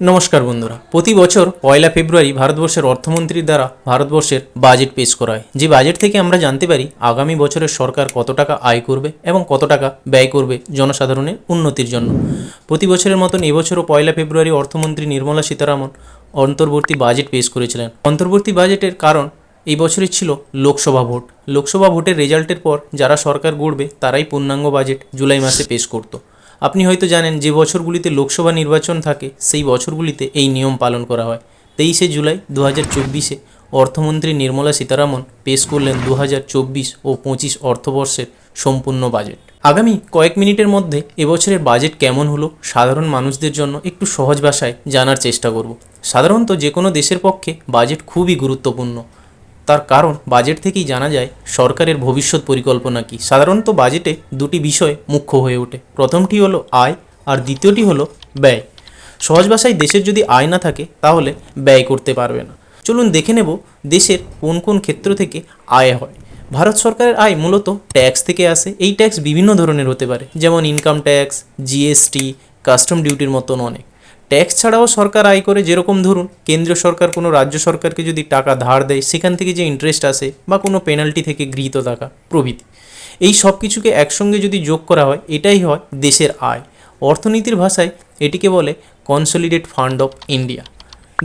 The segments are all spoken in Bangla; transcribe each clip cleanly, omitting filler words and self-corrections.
নমস্কার বন্ধুরা, প্রতি বছর 1 ফেব্রুয়ারি ভারতবর্ষের অর্থমন্ত্রীর দ্বারা ভারতবর্ষের বাজেট পেশ করা হয়। যে বাজেট থেকে আমরা জানতে পারি আগামী বছরের সরকার কত টাকা আয় করবে এবং কত টাকা ব্যয় করবে জনসাধারণের উন্নতির জন্য। প্রতি বছরের মতন এবছরও 1 ফেব্রুয়ারি অর্থমন্ত্রী নির্মলা সীতারামন অন্তর্বর্তী বাজেট পেশ করেছিলেন। অন্তর্বর্তী বাজেটের কারণ এই বছরই ছিল লোকসভা ভোট। লোকসভা ভোটের রেজাল্টের পর যারা সরকার গড়বে তারাই পূর্ণাঙ্গ বাজেট জুলাই মাসে পেশ করত। আপনি হয়তো জানেন যে বছরগুলিতে লোকসভা নির্বাচন থাকে সেই বছরগুলিতে এই নিয়ম পালন করা হয়। 23শে জুলাই 2024-এ অর্থমন্ত্রী নির্মলা সীতারামন পেশ করলেন 2024 ও 25 অর্থবর্ষের সম্পূর্ণ বাজেট। আগামী কয়েক মিনিটের মধ্যে এবছরের বাজেট কেমন হলো সাধারণ মানুষদের জন্য একটু সহজ ভাষায় জানার চেষ্টা করব। সাধারণত যে কোনো দেশের পক্ষে বাজেট খুবই গুরুত্বপূর্ণ, তার কারণ বাজেট থেকেই জানা যায় সরকারের ভবিষ্যৎ পরিকল্পনা কী। সাধারণত বাজেটে দুটি বিষয় মুখ্য হয়ে ওঠে, প্রথমটি হলো আয় আর দ্বিতীয়টি হলো ব্যয়। সহজ ভাষায় দেশের যদি আয় না থাকে তাহলে ব্যয় করতে পারবে না। চলুন দেখে নেব দেশের কোন কোন ক্ষেত্র থেকে আয় হয়। ভারত সরকারের আয় মূলত ট্যাক্স থেকে আসে। এই ট্যাক্স বিভিন্ন ধরনের হতে পারে, যেমন ইনকাম ট্যাক্স, জিএসটি, কাস্টম ডিউটির মতন অনেক। ট্যাক্স ছাড়াও সরকার আয় করে, যেরকম ধরুন কেন্দ্রীয় সরকার কোনো রাজ্য সরকারকে যদি টাকা ধার দেয় সেখান থেকে যে ইন্টারেস্ট আসে বা কোনো পেনাল্টি থেকে গৃহীত টাকা প্রভৃতি। এই সব কিছুকে একসঙ্গে যদি যোগ করা হয় এটাই হয় দেশের আয়। অর্থনীতির ভাষায় এটিকে বলে কনসলিডেট ফান্ড অফ ইন্ডিয়া।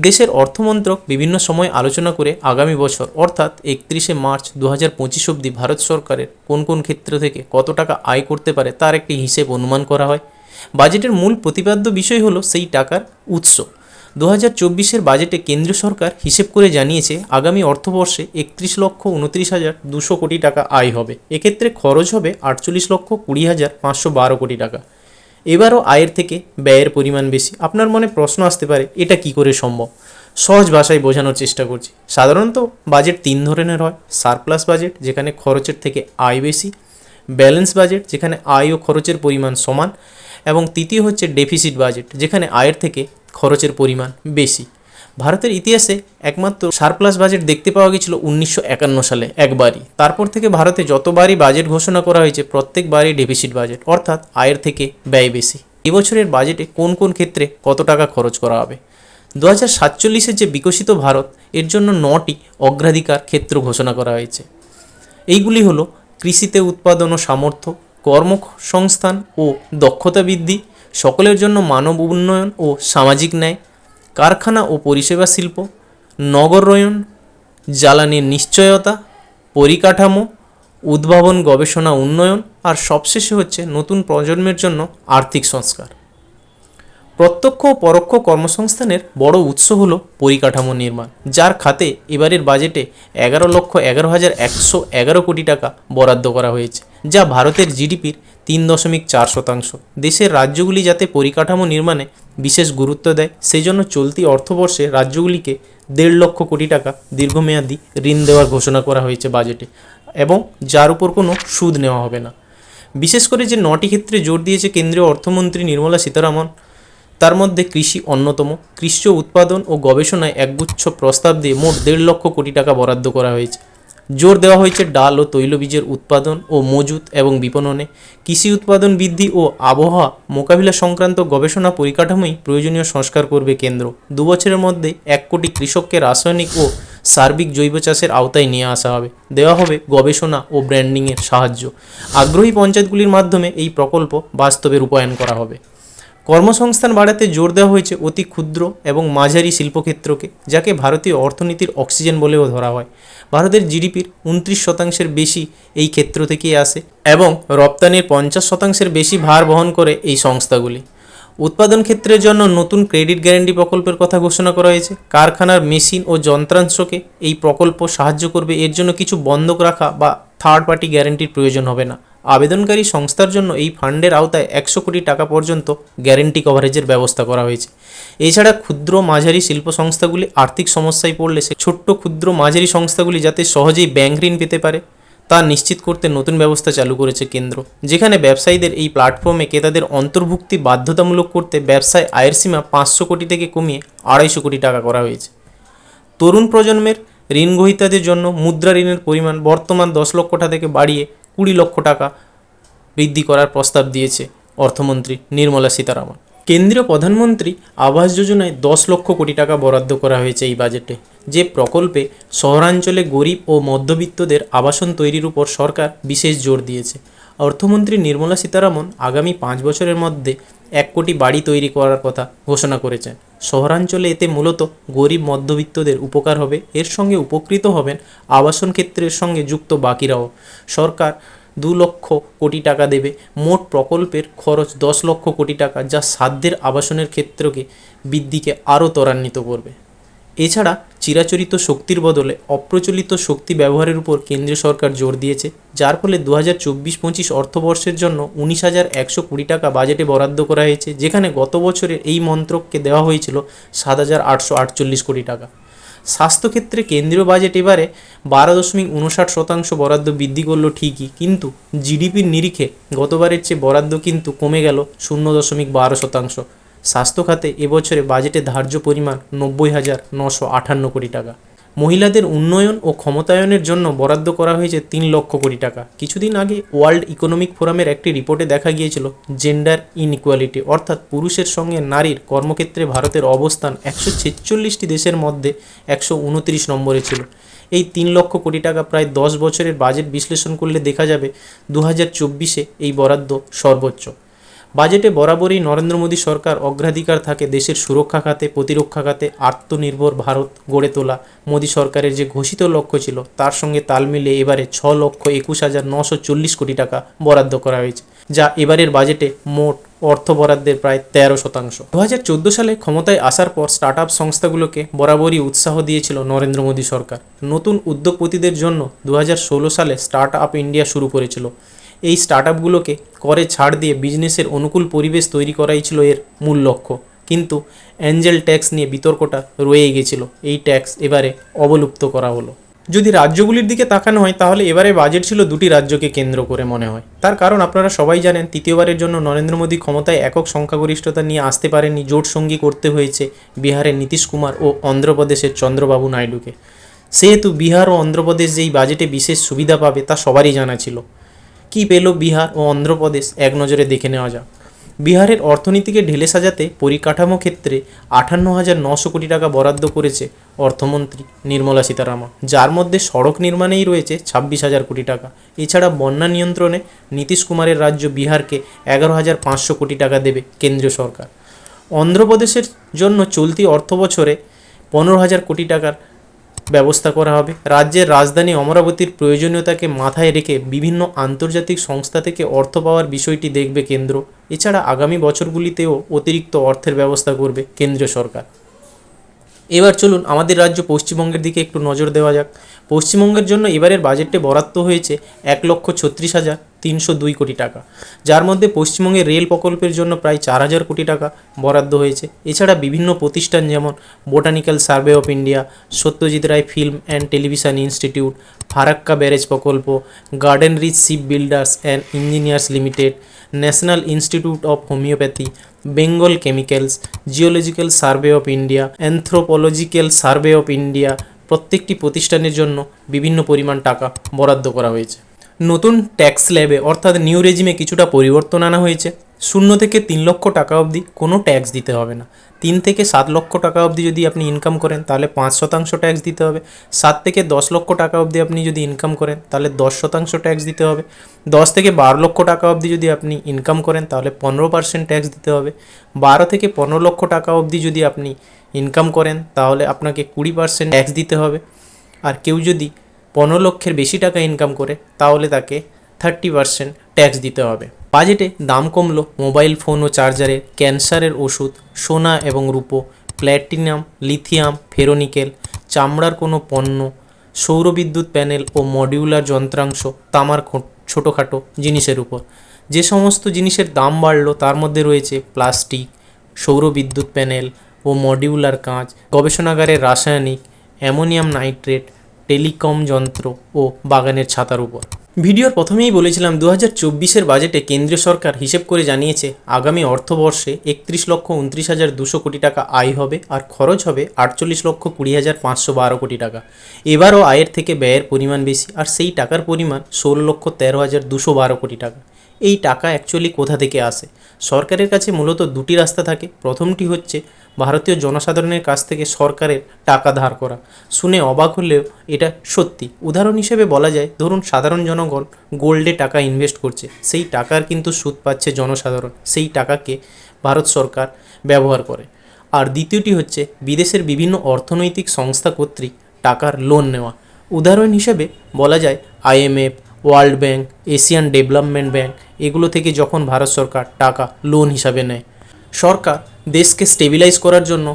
দেশের অর্থমন্ত্রক বিভিন্ন সময় আলোচনা করে আগামী বছর অর্থাৎ 31শে মার্চ 2025 অবধি ভারত সরকারের কোন কোন ক্ষেত্র থেকে কত টাকা আয় করতে পারে তার একটি হিসেব অনুমান করা হয়। বাজেটের মূল প্রতিপাদ্য বিষয় হলো সেই টাকার উৎস। 2024-এর বাজেটে কেন্দ্রীয় সরকার হিসেব করে জানিয়েছে আগামী অর্থবর্ষে 31,29,200 কোটি টাকা আয় হবে। এক্ষেত্রে খরচ হবে 48,20,512 কোটি টাকা। এবারও আয়ের থেকে ব্যয়ের পরিমাণ বেশি। আপনার মনে প্রশ্ন আসতে পারে এটা কি করে সম্ভব? সহজ ভাষায় বোঝানোর চেষ্টা করছি। সাধারণত বাজেট তিন ধরনের হয়: সারপ্লাস বাজেট, যেখানে খরচের থেকে আয় বেশি; ব্যালেন্স বাজেট, যেখানে আয় ও খরচের পরিমাণ সমান; এবং তৃতীয় হচ্ছে ডেফিসিট বাজেট, যেখানে আয়ের থেকে খরচের পরিমাণ বেশি। ভারতের ইতিহাসে একমাত্র সারপ্লাস বাজেট দেখতে পাওয়া গেছিল 1951 সালে একবারই। তারপর থেকে ভারতে যতবারই বাজেট ঘোষণা করা হয়েছে প্রত্যেকবারই ডেফিসিট বাজেট, অর্থাৎ আয়ের থেকে ব্যয় বেশি। এবছরের বাজেটে কোন কোন ক্ষেত্রে কত টাকা খরচ করা হবে? 2047-এর যে বিকশিত ভারত, এর জন্য 9টি অগ্রাধিকার ক্ষেত্র ঘোষণা করা হয়েছে। এইগুলি হলো কৃষিতে উৎপাদন ও সামর্থ্য, কর্মসংস্থান ও দক্ষতা বৃদ্ধি, সকলের জন্য মানব উন্নয়ন ও সামাজিক ন্যায়, কারখানা ও পরিষেবা শিল্প, নগরায়ণ, জ্বালানির নিশ্চয়তা, পরিকাঠামো, উদ্ভাবন, গবেষণা, উন্নয়ন, আর সবশেষে হচ্ছে নতুন প্রজন্মের জন্য আর্থিক সংস্কার। প্রত্যক্ষ ও পরোক্ষ কর্মসংস্থানের বড় উৎস হলো পরিকাঠামো নির্মাণ, যার খাতে এবারের বাজেটে 11,11,111 কোটি টাকা বরাদ্দ করা হয়েছে, যা ভারতের জিডিপির 3.4%। দেশের রাজ্যগুলি যাতে পরিকাঠামো নির্মাণে বিশেষ গুরুত্ব দেয় সেই জন্য চলতি অর্থবর্ষে রাজ্যগুলিকে 1.5 লক্ষ কোটি টাকা দীর্ঘমেয়াদী ঋণ দেওয়ার ঘোষণা করা হয়েছে বাজেটে, এবং যার উপর কোনো সুদ নেওয়া হবে না। বিশেষ করে যে 9টি ক্ষেত্রে জোর দিয়েছে কেন্দ্রীয় অর্থমন্ত্রী নির্মলা সীতারামন, তার মধ্যে কৃষি অন্যতম। কৃষি উৎপাদন ও গবেষণায় একগুচ্ছ প্রস্তাব দিয়ে মোট 1.5 লক্ষ কোটি টাকা বরাদ্দ করা হয়েছে। জোর দেওয়া হয়েছে ডাল ও তৈলবীজের উৎপাদন ও মজুত এবং বিপণনে। কৃষি উৎপাদন বৃদ্ধি ও আবহাওয়া মোকাবিলা সংক্রান্ত গবেষণা পরিকাঠামোই প্রয়োজনীয় সংস্কার করবে কেন্দ্র। 2 বছরের মধ্যে 1 কোটি কৃষককে রাসায়নিক ও সার্বিক জৈব চাষের আওতায় নিয়ে আসা হবে। দেওয়া হবে গবেষণা ও ব্র্যান্ডিংয়ের সাহায্য। আগ্রহী পঞ্চায়েতগুলির মাধ্যমে এই প্রকল্প বাস্তবে রূপায়ণ করা হবে। কর্মসংস্থান বাড়াতে জোর দেওয়া হয়েছে অতি ক্ষুদ্র এবং মাঝারি শিল্পক্ষেত্রকে, যাকে ভারতীয় অর্থনীতির অক্সিজেন বলেও ধরা হয়। ভারতের জিডিপির 29% বেশি এই ক্ষেত্র থেকেই আসে এবং রপ্তানির 50% বেশি ভার বহন করে এই সংস্থাগুলি। উৎপাদন ক্ষেত্রের জন্য নতুন ক্রেডিট গ্যারান্টি প্রকল্পের কথা ঘোষণা করা হয়েছে। কারখানার মেশিন ও যন্ত্রাংশকে এই প্রকল্প সাহায্য করবে। এর জন্য কিছু বন্ধক রাখা বা থার্ড পার্টি গ্যারান্টির প্রয়োজন হবে না। আবেদনকারী সংস্থার জন্য এই ফান্ডের আওতায় 100 কোটি টাকা পর্যন্ত গ্যারেন্টি কভারেজের ব্যবস্থা করা হয়েছে। এছাড়া ক্ষুদ্র মাঝারি শিল্প সংস্থাগুলি আর্থিক সমস্যায় পড়লে সে ছোট্ট ক্ষুদ্র মাঝারি সংস্থাগুলি যাতে সহজেই ব্যাংক ঋণ পেতে পারে তা নিশ্চিত করতে নতুন ব্যবস্থা চালু করেছে কেন্দ্র, যেখানে ব্যবসায়ীদের এই প্ল্যাটফর্মে ক্রেতাদের অন্তর্ভুক্তি বাধ্যতামূলক করতে ব্যবসায় আয়ের সীমা 500 কোটি থেকে কমিয়ে 250 কোটি টাকা করা হয়েছে। তরুণ প্রজন্মের ঋণ গ্রহীতাদের জন্য মুদ্রা ঋণের পরিমাণ বর্তমান 10 লক্ষ টাকা থেকে বাড়িয়ে 20 লক্ষ টাকা বৃদ্ধি করার প্রস্তাব দিয়েছে অর্থমন্ত্রী নির্মলা সীতারামন। কেন্দ্রীয় প্রধানমন্ত্রী আবাস যোজনায় 10 লক্ষ কোটি টাকা বরাদ্দ করা হয়েছে এই বাজেটে, যে প্রকল্পে শহরাঞ্চলে গরিব ও মধ্যবিত্তদের আবাসন তৈরির উপর সরকার বিশেষ জোর দিয়েছে। অর্থমন্ত্রী নির্মলা সীতারামন আগামী 5 বছরের মধ্যে 1 কোটি বাড়ি তৈরি করার কথা ঘোষণা করেছেন। শহরাঞ্চলে এতে মূলত গরিব মধ্যবিত্তদের উপকার হবে, এর সঙ্গে উপকৃত হবেন আবাসন ক্ষেত্রের সঙ্গে যুক্ত বাকিরাও। সরকার 2 লক্ষ কোটি টাকা দেবে। মোট প্রকল্পের খরচ 10 লক্ষ কোটি টাকা, যা সাধ্যের আবাসনের ক্ষেত্রকে বৃদ্ধিকে আরও ত্বরান্বিত করবে। এছাড়া চিরাচরিত শক্তির বদলে অপ্রচলিত শক্তি ব্যবহারের উপর কেন্দ্রীয় সরকার জোর দিয়েছে, যার ফলে 2024-25 অর্থবর্ষের জন্য 19,100 কোটি টাকা বাজেটে বরাদ্দ করা হয়েছে, যেখানে গত বছরের এই মন্ত্রককে দেওয়া হয়েছিল 7,848 কোটি টাকা। স্বাস্থ্যক্ষেত্রে কেন্দ্রীয় বাজেট এবারে 12.59% বরাদ্দ বৃদ্ধি করলো ঠিকই, কিন্তু জিডিপির নিরিখে গতবারের চেয়ে বরাদ্দ কিন্তু কমে গেল 0.12%। স্বাস্থ্য খাতে এবছরে বাজেটে ধার্য পরিমাণ 90,958 কোটি টাকা। মহিলাদের উন্নয়ন ও ক্ষমতায়নের জন্য বরাদ্দ করা হয়েছে 3 লক্ষ কোটি টাকা। কিছুদিন আগে ওয়ার্ল্ড ইকোনমিক ফোরামের একটি রিপোর্টে দেখা গিয়েছিল জেন্ডার ইনইকুয়ালিটি, অর্থাৎ পুরুষের সঙ্গে নারীর কর্মক্ষেত্রে ভারতের অবস্থান 146টি দেশের মধ্যে 129 নম্বরে ছিল। এই 3 লক্ষ কোটি টাকা প্রায় 10 বছরের বাজেট বিশ্লেষণ করলে দেখা যাবে 2024-এ এই বরাদ্দ সর্বোচ্চ। বাজেটে বরাবরই নরেন্দ্র মোদী সরকার অগ্রাধিকার থাকে দেশের সুরক্ষা খাতে, প্রতিরক্ষা খাতে আত্মনির্ভর ভারত গড়ে তোলা। মোদী সরকারের যে ঘোষিত লক্ষ্য ছিল তার সঙ্গে তাল মিলিয়ে এবারে 6,21,940 কোটি টাকা বরাদ্দ করা হয়েছে, যা এবারের বাজেটে মোট অর্থ বরাদ্দের প্রায় 13%। 2014 সালে ক্ষমতায় আসার পর স্টার্ট আপ সংস্থাগুলোকে বরাবরই উৎসাহ দিয়েছিল নরেন্দ্র মোদী সরকার। নতুন উদ্যোগপতিদের জন্য 2016 সালে স্টার্ট আপ ইন্ডিয়া শুরু করেছিল। এই স্টার্টআপগুলোকে করে ছাড় দিয়ে বিজনেসের অনুকূল পরিবেশ তৈরি করাই ছিল এর মূল লক্ষ্য, কিন্তু অ্যাঞ্জেল ট্যাক্স নিয়ে বিতর্কটা রয়েই গেছিল। এই ট্যাক্স এবারে অবলুপ্ত করা হলো। যদি রাজ্যগুলির দিকে তাকানো হয় তাহলে এবারে বাজেট ছিল 2টি রাজ্যকে কেন্দ্র করে মনে হয়। তার কারণ আপনারা সবাই জানেন, তৃতীয়বারের জন্য নরেন্দ্র মোদী ক্ষমতায় একক সংখ্যাগরিষ্ঠতা নিয়ে আসতে পারেননি, জোট সঙ্গী করতে হয়েছে বিহারের নীতিশ কুমার ও অন্ধ্রপ্রদেশের চন্দ্রবাবু নাইডুকে। সেহেতু বিহার ও অন্ধ্রপ্রদেশ যেই বাজেটে বিশেষ সুবিধা পাবে তা সবারই জানা ছিল। কী পেল বিহার ও অন্ধ্রপ্রদেশ, এক নজরে দেখে নেওয়া যাক। বিহারের অর্থনীতিকে ঢেলে সাজাতে পরিকাঠামো ক্ষেত্রে 58,900 কোটি টাকা বরাদ্দ করেছে অর্থমন্ত্রী নির্মলা সীতারামন, যার মধ্যে সড়ক নির্মাণেই রয়েছে 26,000 কোটি টাকা। এছাড়া বন্যা নিয়ন্ত্রণে নীতিশ কুমারের রাজ্য বিহারকে 11,500 কোটি টাকা দেবে কেন্দ্রীয় সরকার। অন্ধ্রপ্রদেশের জন্য চলতি অর্থ বছরে 15,000 কোটি টাকার ব্যবস্থা করা হবে। রাজ্যের রাজধানী অমরাবতীর প্রয়োজনীয়তাকে মাথায় রেখে বিভিন্ন আন্তর্জাতিক সংস্থা থেকে অর্থ পাওয়ার বিষয়টি দেখবে কেন্দ্র। এছাড়া আগামী বছরগুলিতেও অতিরিক্ত অর্থের ব্যবস্থা করবে কেন্দ্রীয় সরকার। এবার চলুন আমাদের রাজ্য পশ্চিমবঙ্গের দিকে একটু নজর দেওয়া যাক। পশ্চিমবঙ্গের জন্য এবারের বাজেটে বরাদ্দ হয়েছে 1,36,302 কোটি টাকা, যার মধ্যে পশ্চিমবঙ্গের রেল প্রকল্পের জন্য প্রায় 4,000 কোটি টাকা বরাদ্দ হয়েছে। এছাড়া বিভিন্ন প্রতিষ্ঠান যেমন botanical survey of India, Satyajit Ray film and television institute, Farakka barrage প্রকল্প, garden reach ship builders and engineers limited, national institute of homeopathy, Bengal chemicals, geological survey of India, anthropological survey of India, প্রত্যেকটি প্রতিষ্ঠানের জন্য বিভিন্ন পরিমাণ টাকা বরাদ্দ করা হয়েছে। নতুন ট্যাক্স স্ল্যাবে অর্থাৎ নিউ রেজিমে কিছুটা পরিবর্তন আনা হয়েছে। 0 থেকে 3 লক্ষ টাকা অবধি কোনো ট্যাক্স দিতে হবে না। 3 থেকে 7 লক্ষ টাকা অবধি যদি আপনি ইনকাম করেন তাহলে 5% ট্যাক্স দিতে হবে। 7 থেকে 10 লক্ষ টাকা অবধি আপনি যদি ইনকাম করেন তাহলে 10% ট্যাক্স দিতে হবে। 10 থেকে 12 লক্ষ টাকা অবধি যদি আপনি ইনকাম করেন তাহলে 15% ট্যাক্স দিতে হবে। 12 থেকে 15 লক্ষ টাকা অবধি যদি আপনি ইনকাম করেন তাহলে আপনাকে 20% ট্যাক্স দিতে হবে। আর কেউ যদি 15 লক্ষের বেশি টাকা ইনকাম করে তাহলে তাকে 30% ট্যাক্স দিতে হবে। বাজেটে দাম কমলো মোবাইল ফোন ও চার্জারের, ক্যান্সারের ওষুধ, সোনা এবং রূপো, প্ল্যাটিনাম, লিথিয়াম, ফেরোনিকেল, চামড়ার কোনো পণ্য, সৌরবিদ্যুৎ প্যানেল ও মডিউলার যন্ত্রাংশ, তামার ছোটোখাটো জিনিসের উপর। যে সমস্ত জিনিসের দাম বাড়লো তার মধ্যে রয়েছে প্লাস্টিক, সৌরবিদ্যুৎ প্যানেল ও মডিউলার কাঁচ, গবেষণাগারের রাসায়নিক, অ্যামোনিয়াম নাইট্রেট, টেলিকম যন্ত্র ও বাগানের ছাতার উপর। ভিডিওর প্রথমেই বলেছিলাম 2024-এর বাজেটে কেন্দ্রীয় সরকার হিসেব করে জানিয়েছে আগামী অর্থবর্ষে 31,29,200 কোটি টাকা আয় হবে আর খরচ হবে 48,20,512 কোটি টাকা। এবারও আয়ের থেকে ব্যয়ের পরিমাণ বেশি, আর সেই টাকার পরিমাণ 16,13,212 কোটি টাকা। এই টাকা অ্যাকচুয়ালি কোথা থেকে আসে? সরকারের কাছে মূলত দুটি রাস্তা থাকে। প্রথমটি হচ্ছে ভারতীয় জনসাধারণের কাছ থেকে সরকারের টাকা ধার করা। শুনে অবাক হলেও এটা সত্যি। উদাহরণ হিসেবে বলা যায়, ধরুন সাধারণ জনগণ গোল্ডে টাকা ইনভেস্ট করছে, সেই টাকার কিন্তু সুদ পাচ্ছে জনসাধারণ, সেই টাকাকে ভারত সরকার ব্যবহার করে। আর দ্বিতীয়টি হচ্ছে বিদেশের বিভিন্ন অর্থনৈতিক সংস্থা কর্তৃক টাকার লোন নেওয়া। উদাহরণ হিসেবে বলা যায় IMF, world bank, Asian development bank, এগুলো থেকে যখন ভারত সরকার টাকা লোন হিসাবে নেয়। সরকার দেশকে স্টেবিলাইজ করার জন্য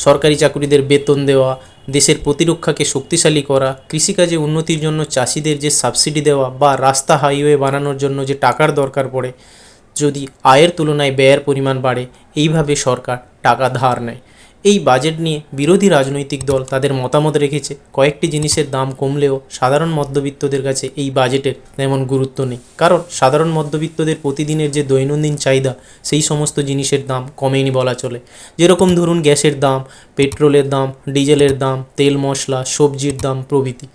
সরকারি চাকুরিদের বেতন দেওয়া, দেশের প্রতিরক্ষাকে শক্তিশালী করা, কৃষিকাজে উন্নতির জন্য চাষিদের যে সাবসিডি দেওয়া, বা রাস্তা হাইওয়ে বানানোর জন্য যে টাকার দরকার পড়ে, যদি আয়ের তুলনায় ব্যয়ের পরিমাণ বাড়ে, এইভাবে সরকার টাকা ধার নেয়। এই বাজেট নিয়ে বিরোধী রাজনৈতিক দল তাদের মতামত রেখেছে। কয়েকটি জিনিসের দাম কমলেও সাধারণ মধ্যবিত্তদের কাছে এই বাজেটের তেমন গুরুত্ব নেই, কারণ সাধারণ মধ্যবিত্তদের প্রতিদিনের যে দৈনন্দিন চাহিদা, সেই সমস্ত জিনিসের দাম কমেনি বলা চলে। যেরকম ধরুন গ্যাসের দাম, পেট্রোলের দাম, ডিজেলের দাম, তেল মশলা, সবজির দাম প্রভৃতি।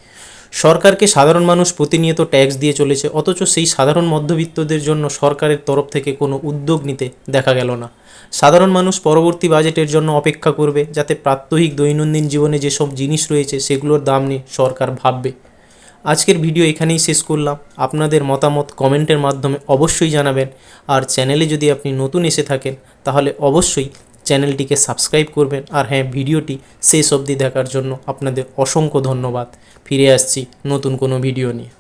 সরকারকে সাধারণ মানুষ প্রতিনিয়ত ট্যাক্স দিয়ে চলেছে, অথচ সেই সাধারণ মধ্যবিত্তদের জন্য সরকারের তরফ থেকে কোনো উদ্যোগ নিতে দেখা গেল না। সাধারণ মানুষ পরবর্তী বাজেটের জন্য অপেক্ষা করবে, যাতে প্রাত্যহিক দৈনন্দিন জীবনে যেসব জিনিস রয়েছে সেগুলোর দাম নিয়ে সরকার ভাববে। আজকের ভিডিও এখানেই শেষ করলাম। আপনাদের মতামত কমেন্টের মাধ্যমে অবশ্যই জানাবেন। আর চ্যানেলে যদি আপনি নতুন এসে থাকেন তাহলে অবশ্যই চ্যানেলটিকে সাবস্ক্রাইব করবেন। আর হ্যাঁ, ভিডিওটি শেষ অবধি দেখার জন্য আপনাদের অসংখ্য ধন্যবাদ। ফিরে আসছি নতুন কোনো ভিডিও নিয়ে।